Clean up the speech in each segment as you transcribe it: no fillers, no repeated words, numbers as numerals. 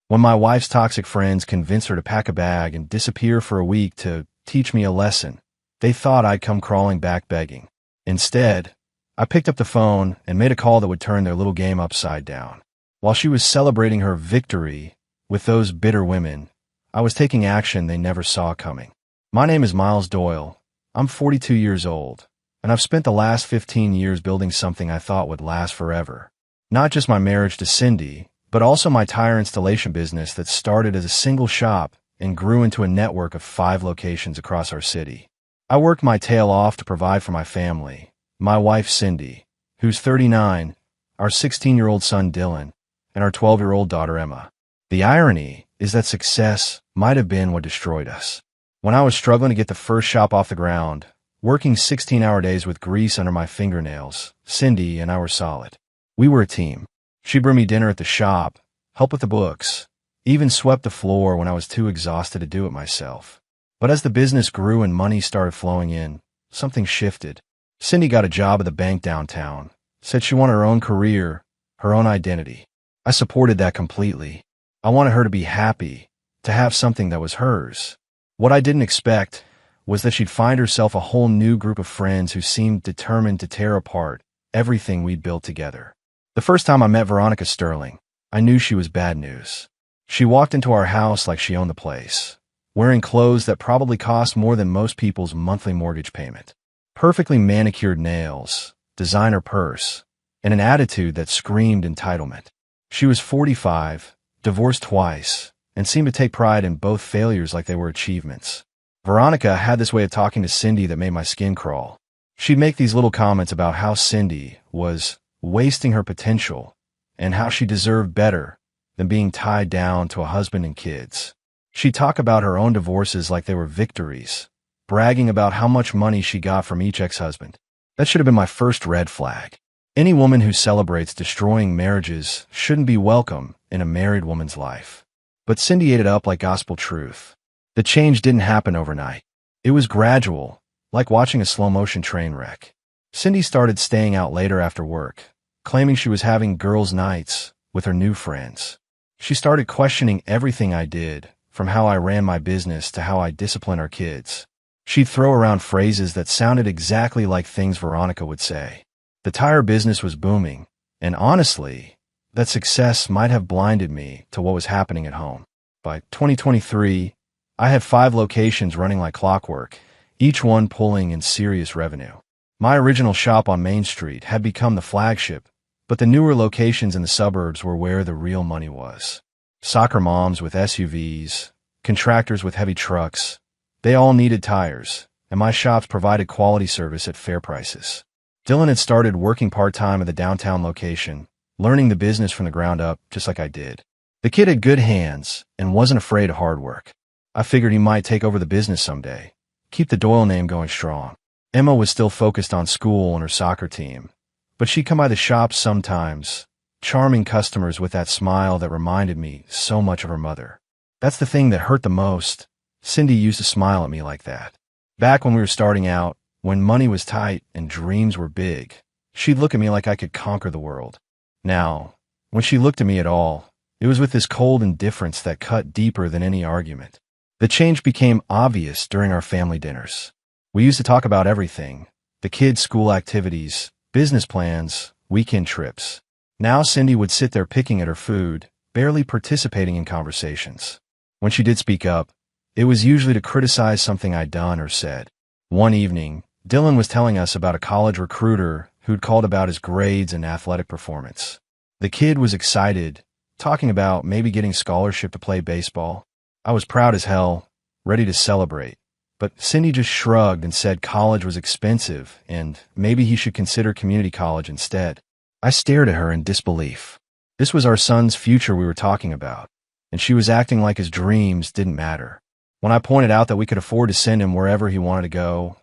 When my wife's toxic friends convinced her to pack a bag and disappear for a week to teach me a lesson, they thought I'd come crawling back begging. Instead, I picked up the phone and made a call that would turn their little game upside down. While she was celebrating her victory with those bitter women, I was taking action they never saw coming. My name is Miles Doyle. I'm 42 years old, and I've spent the last 15 years building something I thought would last forever. Not just my marriage to Cindy, but also my tire installation business that started as a single shop and grew into a network of 5 locations across our city. I worked my tail off to provide for my family, my wife Cindy, who's 39, our 16-year-old son Dylan, and our 12-year-old daughter Emma. The irony is that success might have been what destroyed us. When I was struggling to get the first shop off the ground, working 16-hour days with grease under my fingernails, Cindy and I were solid. We were a team. She'd bring me dinner at the shop, help with the books, even swept the floor when I was too exhausted to do it myself. But as the business grew and money started flowing in, something shifted. Cindy got a job at the bank downtown, said she wanted her own career, her own identity. I supported that completely. I wanted her to be happy, to have something that was hers. What I didn't expect was that she'd find herself a whole new group of friends who seemed determined to tear apart everything we'd built together. The first time I met Veronica Sterling, I knew she was bad news. She walked into our house like she owned the place, wearing clothes that probably cost more than most people's monthly mortgage payment, perfectly manicured nails, designer purse, and an attitude that screamed entitlement. She was 45, divorced twice, and seemed to take pride in both failures like they were achievements. Veronica had this way of talking to Cindy that made my skin crawl. She'd make these little comments about how Cindy was wasting her potential and how she deserved better than being tied down to a husband and kids. She'd talk about her own divorces like they were victories, bragging about how much money she got from each ex-husband. That should have been my first red flag. Any woman who celebrates destroying marriages shouldn't be welcome in a married woman's life. But Cindy ate it up like gospel truth. The change didn't happen overnight. It was gradual, like watching a slow-motion train wreck. Cindy started staying out later after work, claiming she was having girls' nights with her new friends. She started questioning everything I did, from how I ran my business to how I disciplined our kids. She'd throw around phrases that sounded exactly like things Veronica would say. The tire business was booming, and honestly, that success might have blinded me to what was happening at home. By 2023, I had 5 locations running like clockwork, each one pulling in serious revenue. My original shop on Main Street had become the flagship, but the newer locations in the suburbs were where the real money was. Soccer moms with SUVs, contractors with heavy trucks, they all needed tires, and my shops provided quality service at fair prices. Dylan had started working part-time at the downtown location, learning the business from the ground up just like I did. The kid had good hands and wasn't afraid of hard work. I figured he might take over the business someday, keep the Doyle name going strong. Emma was still focused on school and her soccer team, but she'd come by the shop sometimes, charming customers with that smile that reminded me so much of her mother. That's the thing that hurt the most. Cindy used to smile at me like that. Back when we were starting out, when money was tight and dreams were big, she'd look at me like I could conquer the world. Now, when she looked at me at all, it was with this cold indifference that cut deeper than any argument. The change became obvious during our family dinners. We used to talk about everything: the kids' school activities, business plans, weekend trips. Now Cindy would sit there picking at her food, barely participating in conversations. When she did speak up, it was usually to criticize something I'd done or said. One evening, Dylan was telling us about a college recruiter who'd called about his grades and athletic performance. The kid was excited, talking about maybe getting scholarship to play baseball. I was proud as hell, ready to celebrate. But Cindy just shrugged and said college was expensive and maybe he should consider community college instead. I stared at her in disbelief. This was our son's future we were talking about, and she was acting like his dreams didn't matter. When I pointed out that we could afford to send him wherever he wanted to go,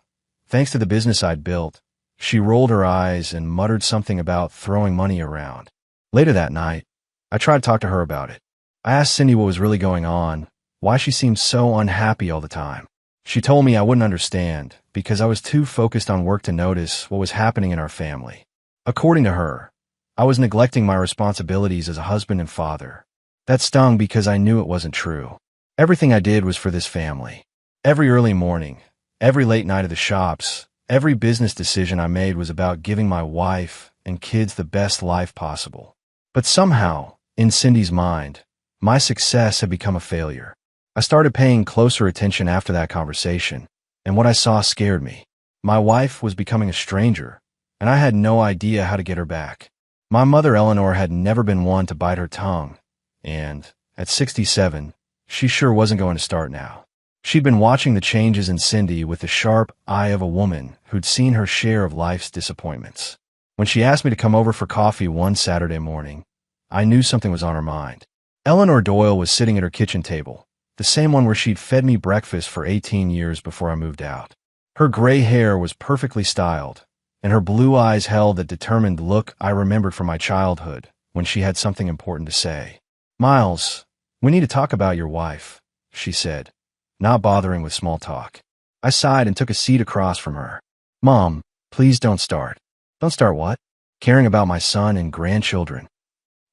thanks to the business I'd built, she rolled her eyes and muttered something about throwing money around. Later that night, I tried to talk to her about it. I asked Cindy what was really going on, why she seemed so unhappy all the time. She told me I wouldn't understand because I was too focused on work to notice what was happening in our family. According to her, I was neglecting my responsibilities as a husband and father. That stung because I knew it wasn't true. Everything I did was for this family. Every early morning, every late night at the shops, every business decision I made was about giving my wife and kids the best life possible. But somehow, in Cindy's mind, my success had become a failure. I started paying closer attention after that conversation, and what I saw scared me. My wife was becoming a stranger, and I had no idea how to get her back. My mother, Eleanor, had never been one to bite her tongue, and, at 67, she sure wasn't going to start now. She'd been watching the changes in Cindy with the sharp eye of a woman who'd seen her share of life's disappointments. When she asked me to come over for coffee one Saturday morning, I knew something was on her mind. Eleanor Doyle was sitting at her kitchen table, the same one where she'd fed me breakfast for 18 years before I moved out. Her gray hair was perfectly styled, and her blue eyes held that determined look I remembered from my childhood when she had something important to say. "Miles, we need to talk about your wife," she said, not bothering with small talk. I sighed and took a seat across from her. "Mom, please don't start." "Don't start what?" "Caring about my son and grandchildren."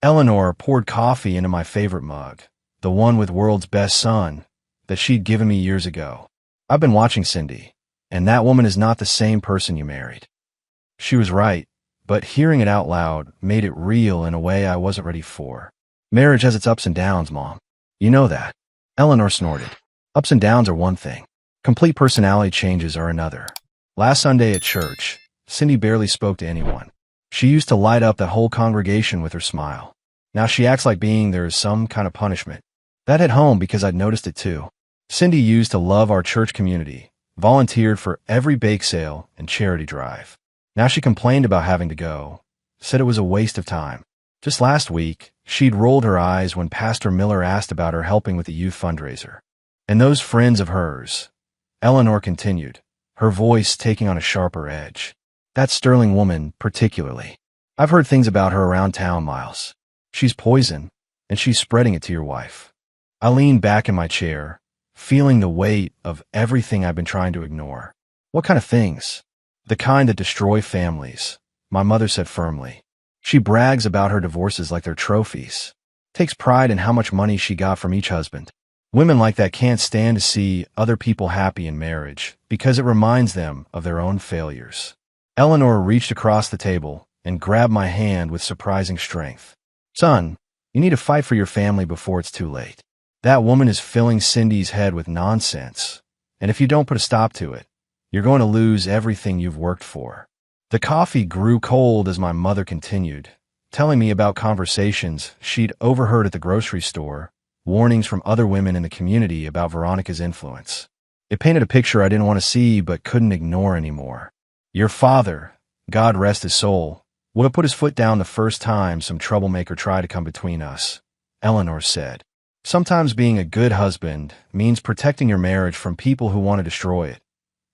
Eleanor poured coffee into my favorite mug, the one with World's Best Son, that she'd given me years ago. "I've been watching Cindy, and that woman is not the same person you married." She was right, but hearing it out loud made it real in a way I wasn't ready for. "Marriage has its ups and downs, Mom. You know that." Eleanor snorted. "Ups and downs are one thing. Complete personality changes are another." Last Sunday at church, Cindy barely spoke to anyone. She used to light up the whole congregation with her smile. Now she acts like being there is some kind of punishment. That hit home because I'd noticed it too. Cindy used to love our church community, volunteered for every bake sale and charity drive. Now she complained about having to go, said it was a waste of time. Just last week, she'd rolled her eyes when Pastor Miller asked about her helping with the youth fundraiser. And those friends of hers, Eleanor continued, her voice taking on a sharper edge. That Sterling woman, particularly. I've heard things about her around town, Miles. She's poison, and she's spreading it to your wife. I leaned back in my chair, feeling the weight of everything I've been trying to ignore. What kind of things? The kind that destroy families, my mother said firmly. She brags about her divorces like they're trophies. Takes pride in how much money she got from each husband. Women like that can't stand to see other people happy in marriage because it reminds them of their own failures. Eleanor reached across the table and grabbed my hand with surprising strength. "Son, you need to fight for your family before it's too late. That woman is filling Cindy's head with nonsense, and if you don't put a stop to it, you're going to lose everything you've worked for." The coffee grew cold as my mother continued, telling me about conversations she'd overheard at the grocery store, warnings from other women in the community about Veronica's influence. It painted a picture I didn't want to see but couldn't ignore anymore. "Your father, God rest his soul, would have put his foot down the first time some troublemaker tried to come between us," Eleanor said. "Sometimes being a good husband means protecting your marriage from people who want to destroy it,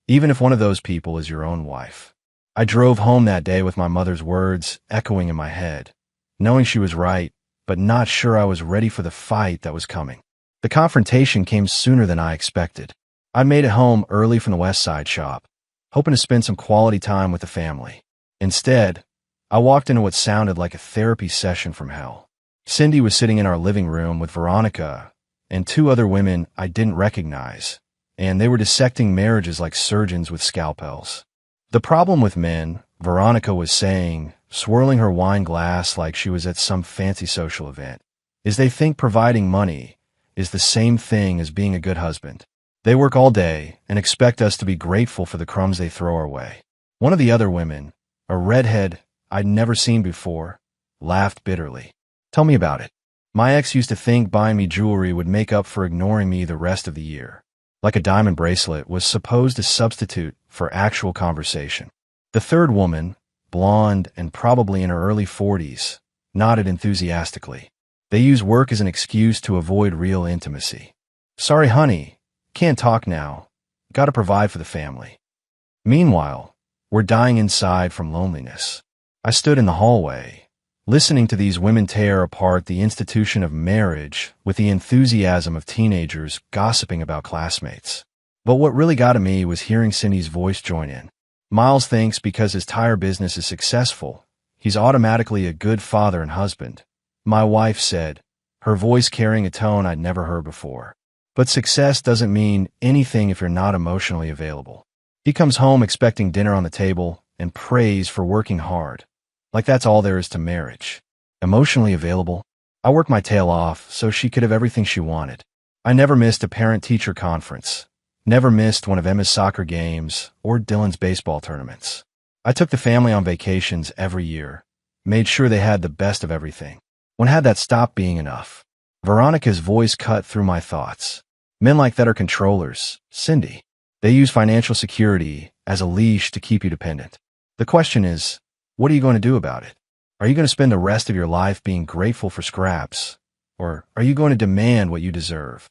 even if one of those people is your own wife." I drove home that day with my mother's words echoing in my head, knowing she was right, but not sure I was ready for the fight that was coming. The confrontation came sooner than I expected. I made it home early from the West Side shop, hoping to spend some quality time with the family. Instead, I walked into what sounded like a therapy session from hell. Cindy was sitting in our living room with Veronica and two other women I didn't recognize, and they were dissecting marriages like surgeons with scalpels. "The problem with men," Veronica was saying, swirling her wine glass like she was at some fancy social event, "is they think providing money is the same thing as being a good husband. They work all day and expect us to be grateful for the crumbs they throw our way." One of the other women, a redhead I'd never seen before, laughed bitterly. "Tell me about it. My ex used to think buying me jewelry would make up for ignoring me the rest of the year. Like a diamond bracelet was supposed to substitute for actual conversation." The third woman, blonde and probably in her early 40s, nodded enthusiastically. "They use work as an excuse to avoid real intimacy. Sorry, honey, can't talk now. Gotta provide for the family." Meanwhile, we're dying inside from loneliness. I stood in the hallway, listening to these women tear apart the institution of marriage with the enthusiasm of teenagers gossiping about classmates. But what really got to me was hearing Cindy's voice join in. "Miles thinks because his tire business is successful, he's automatically a good father and husband," my wife said, her voice carrying a tone I'd never heard before. But success doesn't mean anything if you're not emotionally available. He comes home expecting dinner on the table and praise for working hard. Like that's all there is to marriage. Emotionally available? I worked my tail off so she could have everything she wanted. I never missed a parent-teacher conference. Never missed one of Emma's soccer games or Dylan's baseball tournaments. I took the family on vacations every year. Made sure they had the best of everything. When had that stop being enough? Veronica's voice cut through my thoughts. Men like that are controllers, Cindy. They use financial security as a leash to keep you dependent. The question is, what are you going to do about it? Are you going to spend the rest of your life being grateful for scraps? Or are you going to demand what you deserve?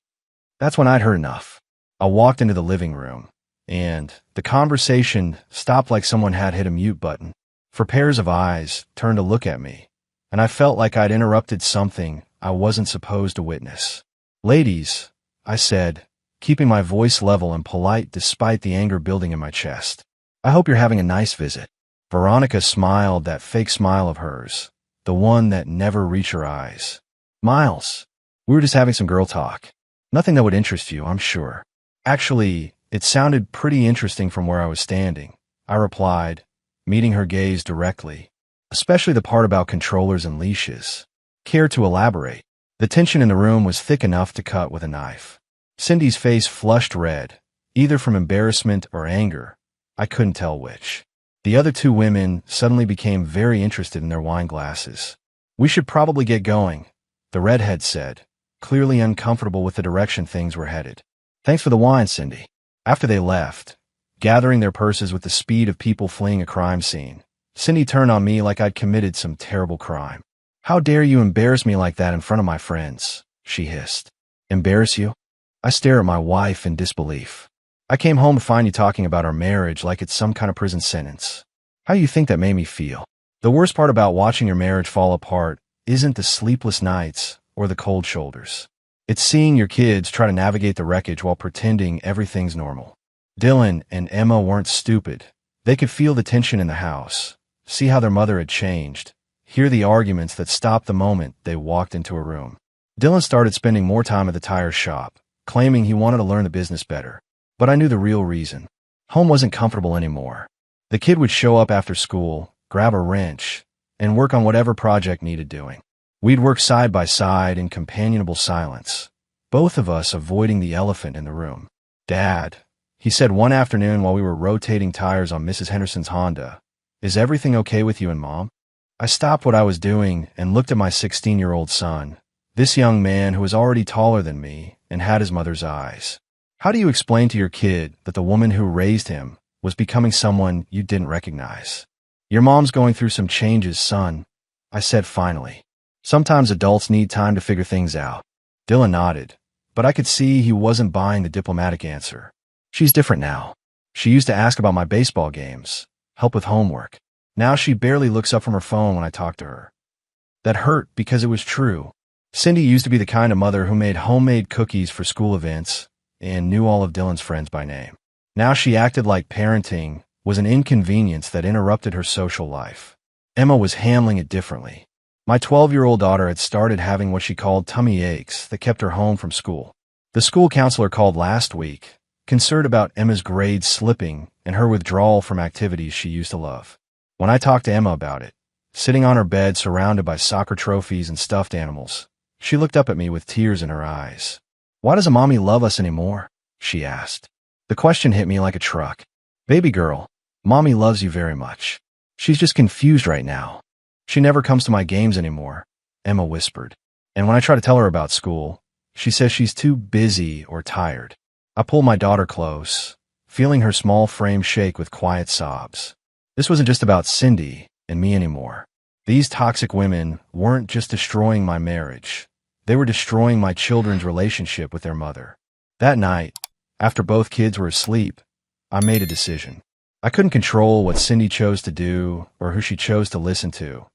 That's when I'd heard enough. I walked into the living room, and the conversation stopped like someone had hit a mute button. For pairs of eyes turned to look at me, and I felt like I'd interrupted something I wasn't supposed to witness. Ladies, I said, keeping my voice level and polite despite the anger building in my chest. I hope you're having a nice visit. Veronica smiled that fake smile of hers, the one that never reached her eyes. Miles, we were just having some girl talk. Nothing that would interest you, I'm sure. Actually, it sounded pretty interesting from where I was standing, I replied, meeting her gaze directly. Especially the part about controllers and leashes. Care to elaborate? The tension in the room was thick enough to cut with a knife. Cindy's face flushed red, either from embarrassment or anger. I couldn't tell which. The other two women suddenly became very interested in their wine glasses. We should probably get going, the redhead said, clearly uncomfortable with the direction things were headed. Thanks for the wine, Cindy. After they left, gathering their purses with the speed of people fleeing a crime scene, Cindy turned on me like I'd committed some terrible crime. How dare you embarrass me like that in front of my friends, she hissed. Embarrass you? I stare at my wife in disbelief. I came home to find you talking about our marriage like it's some kind of prison sentence. How do you think that made me feel? The worst part about watching your marriage fall apart isn't the sleepless nights or the cold shoulders. It's seeing your kids try to navigate the wreckage while pretending everything's normal. Dylan and Emma weren't stupid. They could feel the tension in the house, see how their mother had changed, hear the arguments that stopped the moment they walked into a room. Dylan started spending more time at the tire shop, claiming he wanted to learn the business better. But I knew the real reason. Home wasn't comfortable anymore. The kid would show up after school, grab a wrench, and work on whatever project needed doing. We'd work side by side in companionable silence, both of us avoiding the elephant in the room. Dad, he said one afternoon while we were rotating tires on Mrs. Henderson's Honda, is everything okay with you and Mom? I stopped what I was doing and looked at my 16-year-old son, this young man who was already taller than me and had his mother's eyes. How do you explain to your kid that the woman who raised him was becoming someone you didn't recognize? Your mom's going through some changes, son, I said finally. Sometimes adults need time to figure things out. Dylan nodded, but I could see he wasn't buying the diplomatic answer. She's different now. She used to ask about my baseball games, help with homework. Now she barely looks up from her phone when I talk to her. That hurt because it was true. Cindy used to be the kind of mother who made homemade cookies for school events and knew all of Dylan's friends by name. Now she acted like parenting was an inconvenience that interrupted her social life. Emma was handling it differently. My 12-year-old daughter had started having what she called tummy aches that kept her home from school. The school counselor called last week, concerned about Emma's grades slipping and her withdrawal from activities she used to love. When I talked to Emma about it, sitting on her bed surrounded by soccer trophies and stuffed animals, she looked up at me with tears in her eyes. Why doesn't Mommy love us anymore? She asked. The question hit me like a truck. Baby girl, Mommy loves you very much. She's just confused right now. She never comes to my games anymore, Emma whispered. And when I try to tell her about school, she says she's too busy or tired. I pulled my daughter close, feeling her small frame shake with quiet sobs. This wasn't just about Cindy and me anymore. These toxic women weren't just destroying my marriage. They were destroying my children's relationship with their mother. That night, after both kids were asleep, I made a decision. I couldn't control what Cindy chose to do or who she chose to listen to,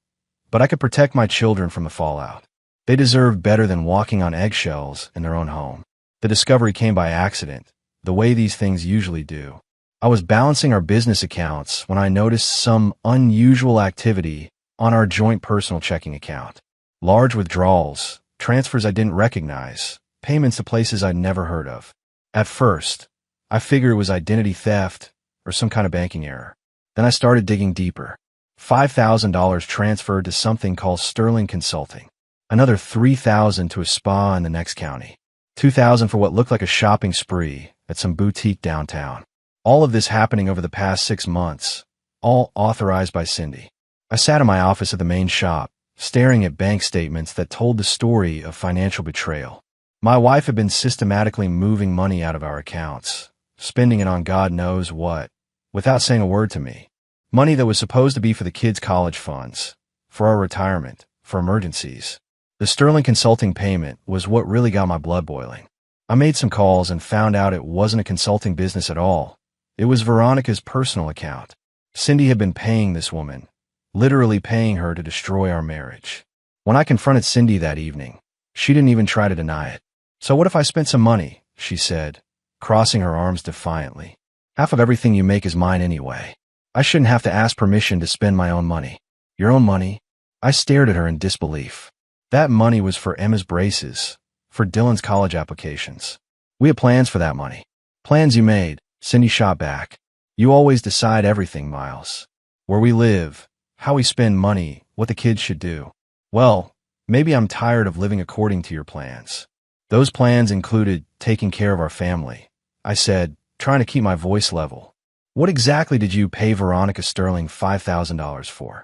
but I could protect my children from the fallout. They deserved better than walking on eggshells in their own home. The discovery came by accident, the way these things usually do. I was balancing our business accounts when I noticed some unusual activity on our joint personal checking account. Large withdrawals, transfers I didn't recognize, payments to places I'd never heard of. At first, I figured it was identity theft or some kind of banking error. Then I started digging deeper. $5,000 transferred to something called Sterling Consulting. Another $3,000 to a spa in the next county. $2,000 for what looked like a shopping spree at some boutique downtown. All of this happening over the past 6 months, all authorized by Cindy. I sat in my office at the main shop, staring at bank statements that told the story of financial betrayal. My wife had been systematically moving money out of our accounts, spending it on God knows what, without saying a word to me. Money that was supposed to be for the kids' college funds, for our retirement, for emergencies. The Sterling Consulting payment was what really got my blood boiling. I made some calls and found out it wasn't a consulting business at all. It was Veronica's personal account. Cindy had been paying this woman, literally paying her to destroy our marriage. When I confronted Cindy that evening, she didn't even try to deny it. "So what if I spent some money?" she said, crossing her arms defiantly. "Half of everything you make is mine anyway. I shouldn't have to ask permission to spend my own money." "Your own money?" I stared at her in disbelief. That money was for Emma's braces, for Dylan's college applications. "We had plans for that money." "Plans you made," Cindy shot back. "You always decide everything, Miles. Where we live, how we spend money, what the kids should do." "Well, maybe I'm tired of living according to your plans." "Those plans included taking care of our family," I said, trying to keep my voice level. "What exactly did you pay Veronica Sterling $5,000 for?"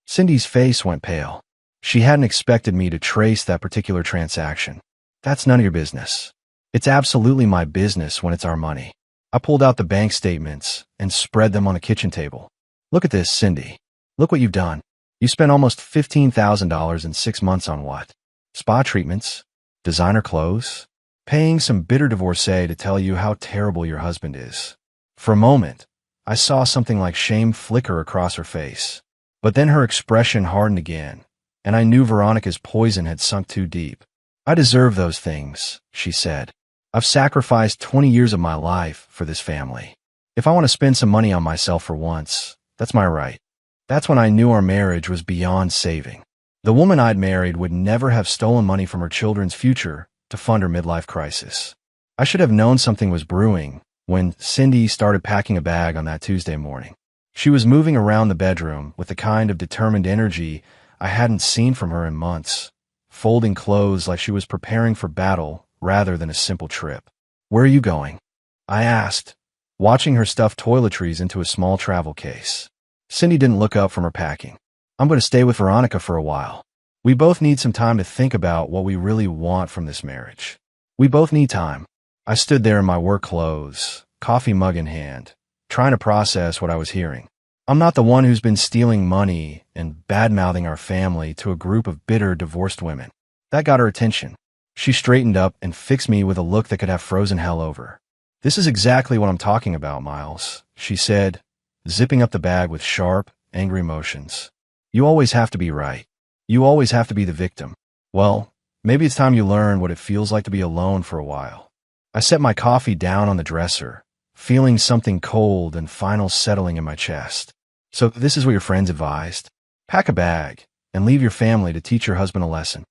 Cindy's face went pale. She hadn't expected me to trace that particular transaction. "That's none of your business." "It's absolutely my business when it's our money." I pulled out the bank statements and spread them on the kitchen table. "Look at this, Cindy. Look what you've done. You spent almost $15,000 in 6 months on what? Spa treatments? Designer clothes? Paying some bitter divorcee to tell you how terrible your husband is." For a moment, I saw something like shame flicker across her face. But then her expression hardened again, and I knew Veronica's poison had sunk too deep. "I deserve those things," she said. "I've sacrificed 20 years of my life for this family. If I want to spend some money on myself for once, that's my right." That's when I knew our marriage was beyond saving. The woman I'd married would never have stolen money from her children's future to fund her midlife crisis. I should have known something was brewing when Cindy started packing a bag on that Tuesday morning. She was moving around the bedroom with the kind of determined energy I hadn't seen from her in months, folding clothes like she was preparing for battle rather than a simple trip. "Where are you going?" I asked, watching her stuff toiletries into a small travel case. Cindy didn't look up from her packing. "I'm going to stay with Veronica for a while. We both need some time to think about what we really want from this marriage. We both need time." I stood there in my work clothes, coffee mug in hand, trying to process what I was hearing. I'm not the one who's been stealing money and bad-mouthing our family to a group of bitter, divorced women. That got her attention. She straightened up and fixed me with a look that could have frozen hell over. "This is exactly what I'm talking about, Miles," she said, zipping up the bag with sharp, angry motions. "You always have to be right. You always have to be the victim. Well, maybe it's time you learn what it feels like to be alone for a while." I set my coffee down on the dresser, feeling something cold and final settling in my chest. "So this is what your friends advised? Pack a bag and leave your family to teach your husband a lesson."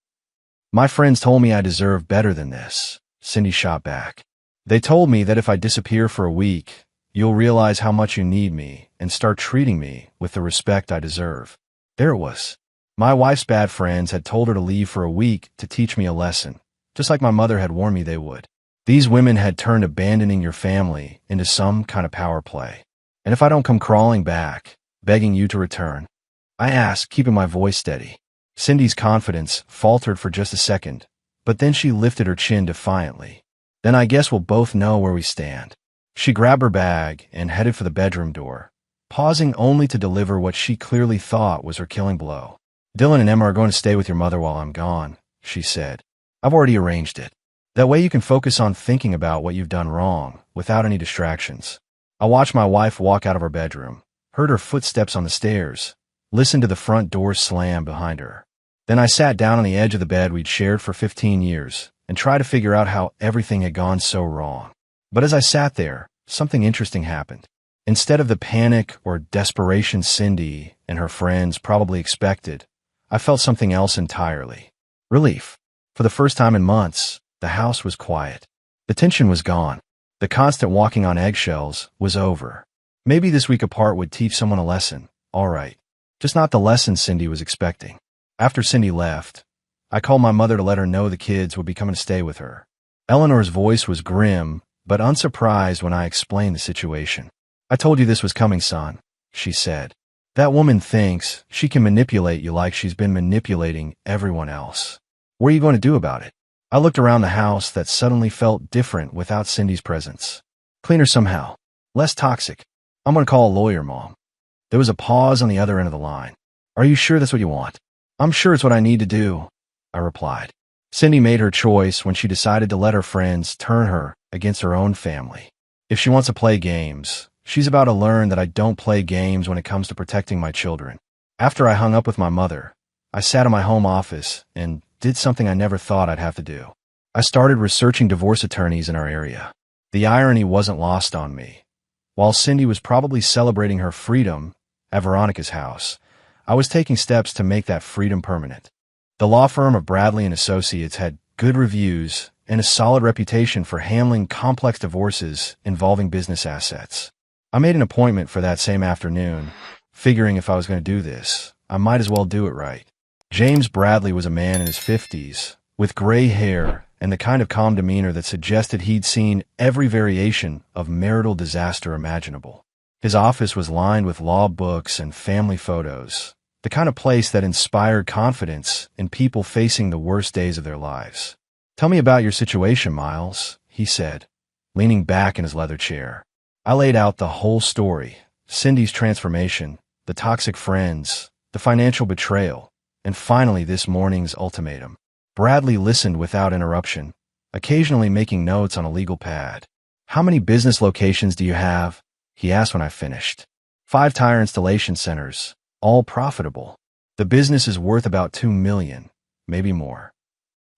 "My friends told me I deserve better than this," Cindy shot back. "They told me that if I disappear for a week, you'll realize how much you need me and start treating me with the respect I deserve." There it was. My wife's bad friends had told her to leave for a week to teach me a lesson, just like my mother had warned me they would. These women had turned abandoning your family into some kind of power play. "And if I don't come crawling back, begging you to return?" I asked, keeping my voice steady. Cindy's confidence faltered for just a second, but then she lifted her chin defiantly. "Then I guess we'll both know where we stand." She grabbed her bag and headed for the bedroom door, pausing only to deliver what she clearly thought was her killing blow. "Dylan and Emma are going to stay with your mother while I'm gone," she said. "I've already arranged it. That way you can focus on thinking about what you've done wrong without any distractions." I watched my wife walk out of her bedroom, heard her footsteps on the stairs, listened to the front door slam behind her. Then I sat down on the edge of the bed we'd shared for 15 years and tried to figure out how everything had gone so wrong. But as I sat there, something interesting happened. Instead of the panic or desperation Cindy and her friends probably expected, I felt something else entirely. Relief. For the first time in months, the house was quiet. The tension was gone. The constant walking on eggshells was over. Maybe this week apart would teach someone a lesson, all right. Just not the lesson Cindy was expecting. After Cindy left, I called my mother to let her know the kids would be coming to stay with her. Eleanor's voice was grim, but unsurprised when I explained the situation. "I told you this was coming, son," she said. "That woman thinks she can manipulate you like she's been manipulating everyone else. What are you going to do about it?" I looked around the house that suddenly felt different without Cindy's presence. Cleaner somehow. Less toxic. "I'm going to call a lawyer, Mom." There was a pause on the other end of the line. "Are you sure that's what you want?" "I'm sure it's what I need to do," I replied. Cindy made her choice when she decided to let her friends turn her against her own family. If she wants to play games, she's about to learn that I don't play games when it comes to protecting my children. After I hung up with my mother, I sat in my home office and did something I never thought I'd have to do. I started researching divorce attorneys in our area. The irony wasn't lost on me. While Cindy was probably celebrating her freedom at Veronica's house, I was taking steps to make that freedom permanent. The law firm of Bradley and Associates had good reviews and a solid reputation for handling complex divorces involving business assets. I made an appointment for that same afternoon, figuring if I was going to do this, I might as well do it right. James Bradley was a man in his 50s, with gray hair and the kind of calm demeanor that suggested he'd seen every variation of marital disaster imaginable. His office was lined with law books and family photos, the kind of place that inspired confidence in people facing the worst days of their lives. "Tell me about your situation, Miles," he said, leaning back in his leather chair. I laid out the whole story: Cindy's transformation, the toxic friends, the financial betrayal, and finally this morning's ultimatum. Bradley listened without interruption, occasionally making notes on a legal pad. "How many business locations do you have?" he asked when I finished. 5 tire installation centers, all profitable. The business is worth about $2 million, maybe more.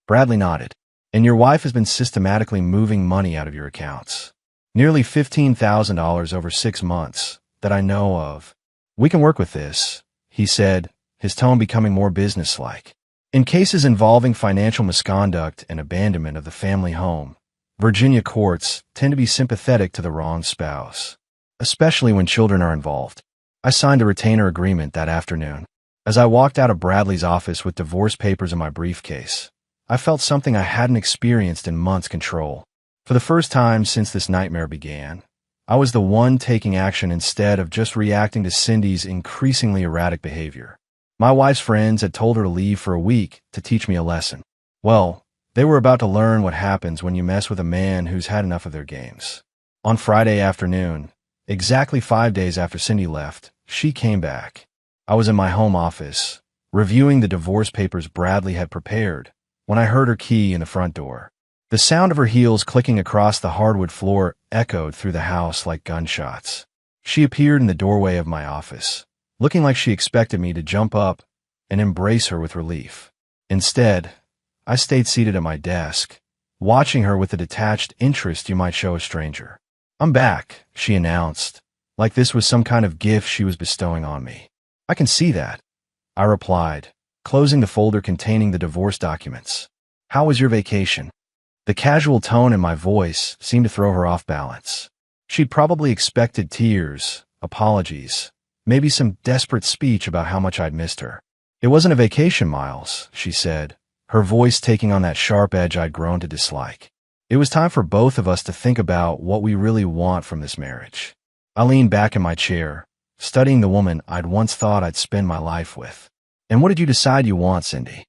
Bradley nodded. "And your wife has been systematically moving money out of your accounts. Nearly $15,000 over 6 months, that I know of. We can work with this," he said, his tone becoming more businesslike. "In cases involving financial misconduct and abandonment of the family home, Virginia courts tend to be sympathetic to the wronged spouse, especially when children are involved." I signed a retainer agreement that afternoon. As I walked out of Bradley's office with divorce papers in my briefcase, I felt something I hadn't experienced in months: control. For the first time since this nightmare began, I was the one taking action instead of just reacting to Cindy's increasingly erratic behavior. My wife's friends had told her to leave for a week to teach me a lesson. Well, they were about to learn what happens when you mess with a man who's had enough of their games. On Friday afternoon, exactly 5 days after Cindy left, she came back. I was in my home office, reviewing the divorce papers Bradley had prepared, when I heard her key in the front door. The sound of her heels clicking across the hardwood floor echoed through the house like gunshots. She appeared in the doorway of my office, looking like she expected me to jump up and embrace her with relief. Instead, I stayed seated at my desk, watching her with the detached interest you might show a stranger. "I'm back," she announced, like this was some kind of gift she was bestowing on me. "I can see that," I replied, closing the folder containing the divorce documents. "How was your vacation?" The casual tone in my voice seemed to throw her off balance. She'd probably expected tears, apologies, maybe some desperate speech about how much I'd missed her. "It wasn't a vacation, Miles," she said, her voice taking on that sharp edge I'd grown to dislike. "It was time for both of us to think about what we really want from this marriage." I leaned back in my chair, studying the woman I'd once thought I'd spend my life with. "And what did you decide you want, Cindy?"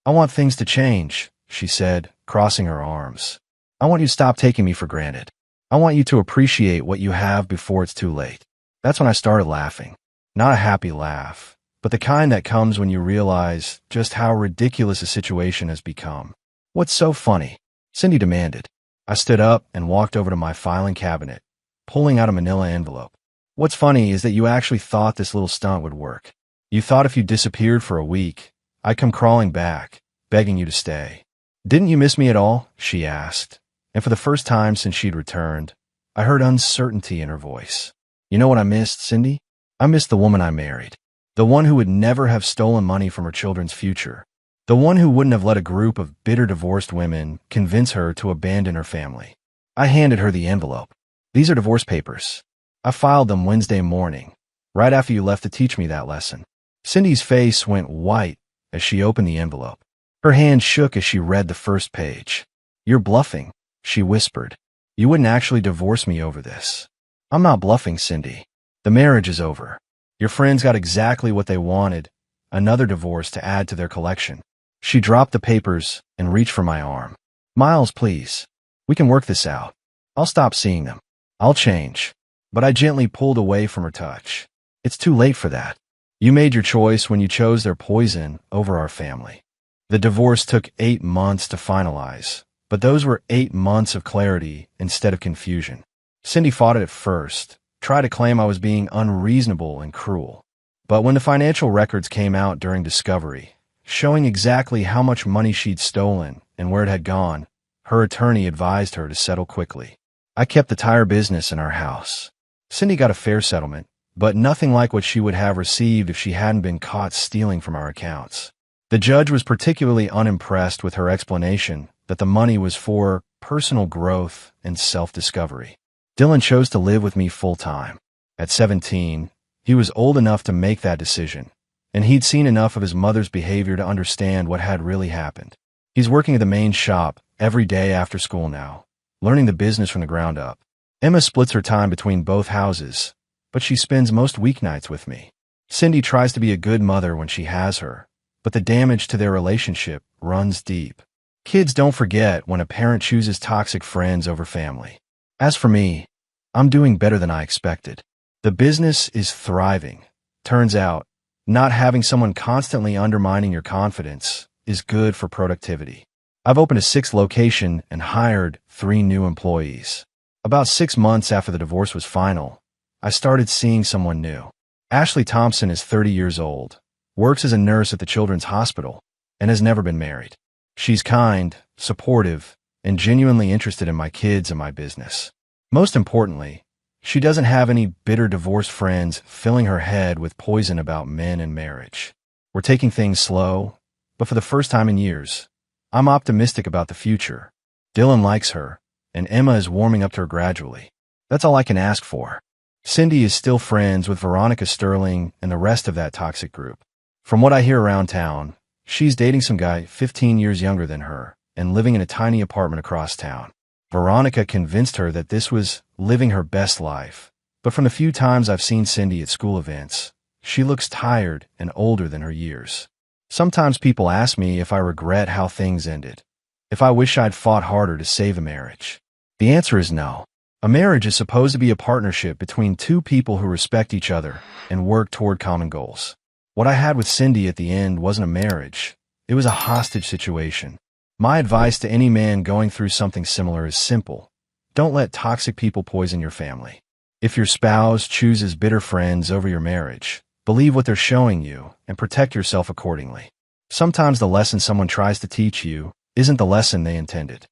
"I want things to change," she said, crossing her arms. "I want you to stop taking me for granted. I want you to appreciate what you have before it's too late." That's when I started laughing. Not a happy laugh, but the kind that comes when you realize just how ridiculous a situation has become. "What's so funny?" Cindy demanded. I stood up and walked over to my filing cabinet, pulling out a manila envelope. "What's funny is that you actually thought this little stunt would work. You thought if you disappeared for a week, I'd come crawling back, begging you to stay. Didn't you miss me at all?" she asked, and for the first time since she'd returned, I heard uncertainty in her voice. "You know what I missed, Cindy? I missed the woman I married. The one who would never have stolen money from her children's future. The one who wouldn't have let a group of bitter divorced women convince her to abandon her family. I handed her the envelope. These are divorce papers. I filed them Wednesday morning, right after you left to teach me that lesson. Cindy's face went white as she opened the envelope. Her hand shook as she read the first page. You're bluffing, she whispered. You wouldn't actually divorce me over this. I'm not bluffing, Cindy. The marriage is over. Your friends got exactly what they wanted, another divorce to add to their collection. She dropped the papers and reached for my arm. Miles, please. We can work this out. I'll stop seeing them. I'll change. But I gently pulled away from her touch. It's too late for that. You made your choice when you chose their poison over our family. The divorce took 8 months to finalize, but those were 8 months of clarity instead of confusion. Cindy fought it at first, tried to claim I was being unreasonable and cruel. But when the financial records came out during discovery, showing exactly how much money she'd stolen and where it had gone, her attorney advised her to settle quickly. I kept the tire business in our house. Cindy got a fair settlement, but nothing like what she would have received if she hadn't been caught stealing from our accounts. The judge was particularly unimpressed with her explanation that the money was for personal growth and self-discovery. Dylan chose to live with me full-time. At 17, he was old enough to make that decision, and he'd seen enough of his mother's behavior to understand what had really happened. He's working at the main shop every day after school now, learning the business from the ground up. Emma splits her time between both houses, but she spends most weeknights with me. Cindy tries to be a good mother when she has her, but the damage to their relationship runs deep. Kids don't forget when a parent chooses toxic friends over family. As for me, I'm doing better than I expected. The business is thriving. Turns out, not having someone constantly undermining your confidence is good for productivity. I've opened a 6th location and hired 3 new employees. About 6 months after the divorce was final, I started seeing someone new. Ashley Thompson is 30 years old, works as a nurse at the Children's Hospital, and has never been married. She's kind, supportive, and genuinely interested in my kids and my business. Most importantly, she doesn't have any bitter divorced friends filling her head with poison about men and marriage. We're taking things slow, but for the first time in years, I'm optimistic about the future. Dylan likes her, and Emma is warming up to her gradually. That's all I can ask for. Cindy is still friends with Veronica Sterling and the rest of that toxic group. From what I hear around town, she's dating some guy 15 years younger than her and living in a tiny apartment across town. Veronica convinced her that this was living her best life, but from the few times I've seen Cindy at school events, she looks tired and older than her years. Sometimes people ask me if I regret how things ended, if I wish I'd fought harder to save a marriage. The answer is no. A marriage is supposed to be a partnership between 2 people who respect each other and work toward common goals. What I had with Cindy at the end wasn't a marriage. It was a hostage situation. My advice to any man going through something similar is simple. Don't let toxic people poison your family. If your spouse chooses bitter friends over your marriage, believe what they're showing you and protect yourself accordingly. Sometimes the lesson someone tries to teach you isn't the lesson they intended.